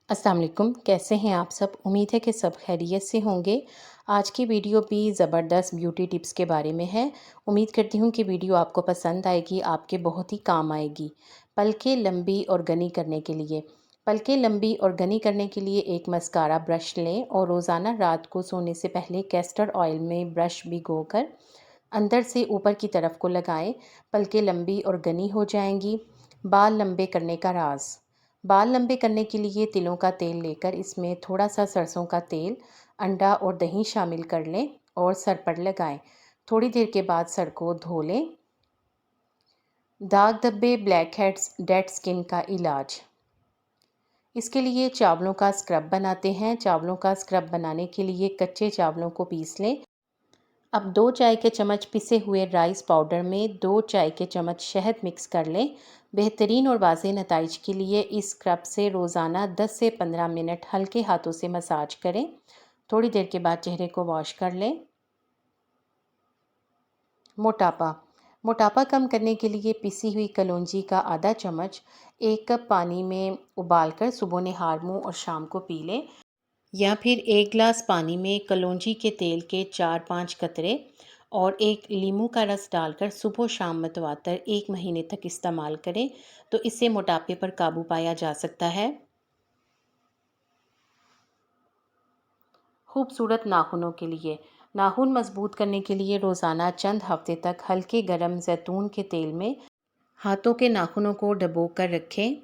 अस्सलाम वालेकुम, कैसे हैं आप सब? उम्मीद है कि सब खैरियत से होंगे। आज की वीडियो भी ज़बरदस्त ब्यूटी टिप्स के बारे में है। उम्मीद करती हूँ कि वीडियो आपको पसंद आएगी, आपके बहुत ही काम आएगी। पलकें लंबी और घनी करने के लिए पलकें लंबी और घनी करने के लिए एक मस्कारा ब्रश लें और रोज़ाना रात को सोने से पहले कैस्टर ऑयल में ब्रश भिगोकर अंदर से ऊपर की तरफ को लगाएं। पलकें लंबी और घनी हो जाएंगी। बाल लंबे करने का राज। बाल लंबे करने के लिए तिलों का तेल लेकर इसमें थोड़ा सा सरसों का तेल, अंडा और दही शामिल कर लें और सर पर लगाएं। थोड़ी देर के बाद सर को धो लें। दाग धब्बे, ब्लैक हेड्स, डेड स्किन का इलाज। इसके लिए चावलों का स्क्रब बनाते हैं। चावलों का स्क्रब बनाने के लिए कच्चे चावलों को पीस लें। अब 2 चाय के चम्मच पिसे हुए राइस पाउडर में 2 चाय के चम्मच शहद मिक्स कर लें। बेहतरीन और वाज़ेह नताइज के लिए इस स्क्रब से रोज़ाना 10 से 15 मिनट हल्के हाथों से मसाज करें। थोड़ी देर के बाद चेहरे को वॉश कर लें। मोटापा। मोटापा कम करने के लिए पिसी हुई कलौंजी का आधा चम्मच 1 कप पानी में उबालकर सुबह नहार मुँह और शाम को पी लें, या फिर 1 गिलास पानी में कलौंजी के तेल के 4-5 कतरे और 1 लीमू का रस डालकर सुबह शाम मतवातर 1 महीने तक इस्तेमाल करें तो इससे मोटापे पर काबू पाया जा सकता है। खूबसूरत नाखूनों के लिए नाखून मजबूत करने के लिए रोज़ाना चंद हफ्ते तक हल्के गरम जैतून के तेल में हाथों के नाखूनों को डुबो कर रखें।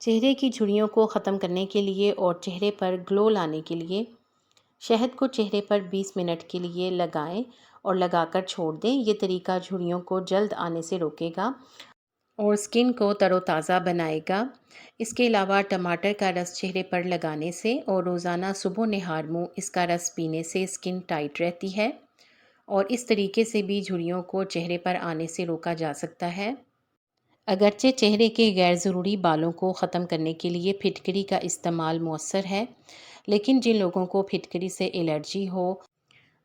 चेहरे की झुर्रियों को ख़त्म करने के लिए और चेहरे पर ग्लो लाने के लिए शहद को चेहरे पर 20 मिनट के लिए लगाएं और लगाकर छोड़ दें। ये तरीका झुर्रियों को जल्द आने से रोकेगा और स्किन को तरोताज़ा बनाएगा। इसके अलावा टमाटर का रस चेहरे पर लगाने से और रोज़ाना सुबह निहार मुँह इसका रस पीने से स्किन टाइट रहती है और इस तरीके से भी झुर्रियों को चेहरे पर आने से रोका जा सकता है। अगरचे चेहरे के गैर ज़रूरी बालों को ख़त्म करने के लिए फिटकरी का इस्तेमाल मौसर है, लेकिन जिन लोगों को फिटकरी से एलर्जी हो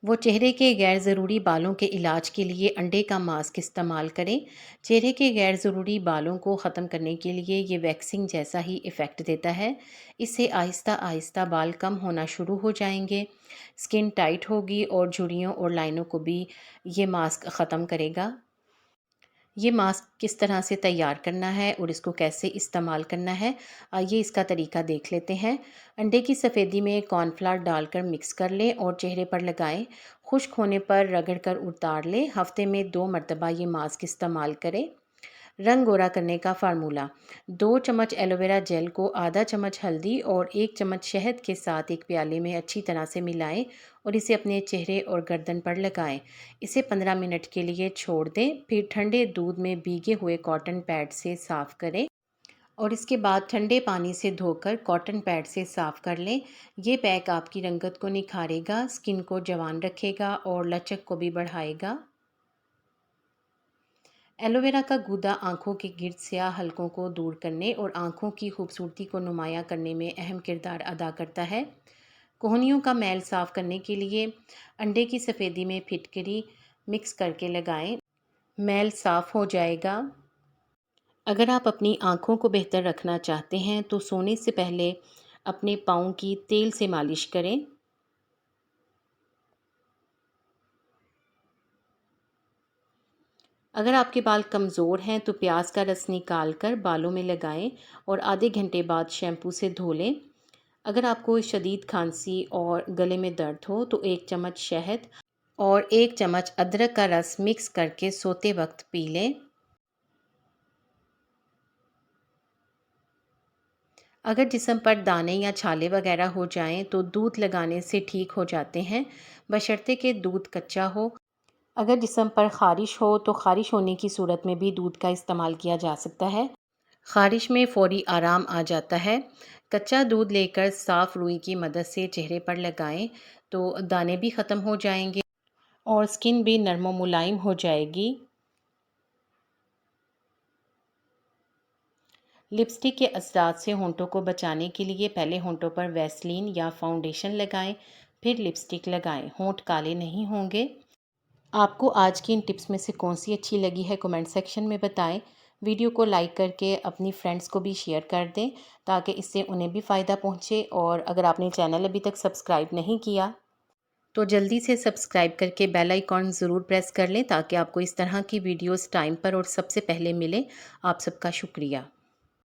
वो चेहरे के गैर ज़रूरी बालों के इलाज के लिए अंडे का मास्क इस्तेमाल करें। चेहरे के गैर ज़रूरी बालों को ख़त्म करने के लिए ये वैक्सिंग जैसा ही इफ़ेक्ट देता है। इससे आहिस्ता आहिस्ता बाल कम होना शुरू हो जाएंगे, स्किन टाइट होगी और झुर्रियों और लाइनों को भी ये मास्क ख़त्म करेगा। ये मास्क किस तरह से तैयार करना है और इसको कैसे इस्तेमाल करना है, आइए इसका तरीका देख लेते हैं। अंडे की सफ़ेदी में कॉर्नफ्लावर डालकर मिक्स कर लें और चेहरे पर लगाएं। खुश्क होने पर रगड़ कर उतार लें। हफ्ते में 2 मरतबा ये मास्क इस्तेमाल करें। रंग गोरा करने का फार्मूला। 2 चम्मच एलोवेरा जेल को आधा चम्मच हल्दी और 1 चम्मच शहद के साथ एक प्याले में अच्छी तरह से मिलाएं और इसे अपने चेहरे और गर्दन पर लगाएं। इसे 15 मिनट के लिए छोड़ दें, फिर ठंडे दूध में भीगे हुए कॉटन पैड से साफ़ करें और इसके बाद ठंडे पानी से धोकर कॉटन पैड से साफ़ कर लें। ये पैक आपकी रंगत को निखारेगा, स्किन को जवान रखेगा और लचक को भी बढ़ाएगा। एलोवेरा का गूदा आंखों के गिर्द स्याह हलकों को दूर करने और आंखों की खूबसूरती को नुमाया करने में अहम किरदार अदा करता है। कोहनियों का मैल साफ़ करने के लिए अंडे की सफ़ेदी में फिटकरी मिक्स करके लगाएं, मैल साफ़ हो जाएगा। अगर आप अपनी आंखों को बेहतर रखना चाहते हैं तो सोने से पहले अपने पाँव की तेल से मालिश करें। अगर आपके बाल कमज़ोर हैं तो प्याज का रस निकाल कर बालों में लगाएं और आधे घंटे बाद शैम्पू से धो लें। अगर आपको शदीद खांसी और गले में दर्द हो तो 1 चम्मच शहद और 1 चम्मच अदरक का रस मिक्स करके सोते वक्त पी लें। अगर जिस्म पर दाने या छाले वगैरह हो जाएं तो दूध लगाने से ठीक हो जाते हैं, बशर्ते कि दूध कच्चा हो। अगर जिस्म पर ख़ारिश हो तो ख़ारिश होने की सूरत में भी दूध का इस्तेमाल किया जा सकता है। ख़ारिश में फ़ौरी आराम आ जाता है। कच्चा दूध लेकर साफ़ रुई की मदद से चेहरे पर लगाएं तो दाने भी ख़त्म हो जाएंगे और स्किन भी नरम व मुलायम हो जाएगी। लिपस्टिक के असरात से होंठों को बचाने के लिए पहले होंठों पर वैसलीन या फाउंडेशन लगाएं, फिर लिपस्टिक लगाएं। होंठ काले नहीं होंगे। आपको आज की इन टिप्स में से कौन सी अच्छी लगी है कमेंट सेक्शन में बताएं। वीडियो को लाइक करके अपनी फ्रेंड्स को भी शेयर कर दें ताकि इससे उन्हें भी फ़ायदा पहुँचे। और अगर आपने चैनल अभी तक सब्सक्राइब नहीं किया तो जल्दी से सब्सक्राइब करके बेल आइकॉन ज़रूर प्रेस कर लें ताकि आपको इस तरह की वीडियोस टाइम पर और सबसे पहले मिले। आप सबका शुक्रिया।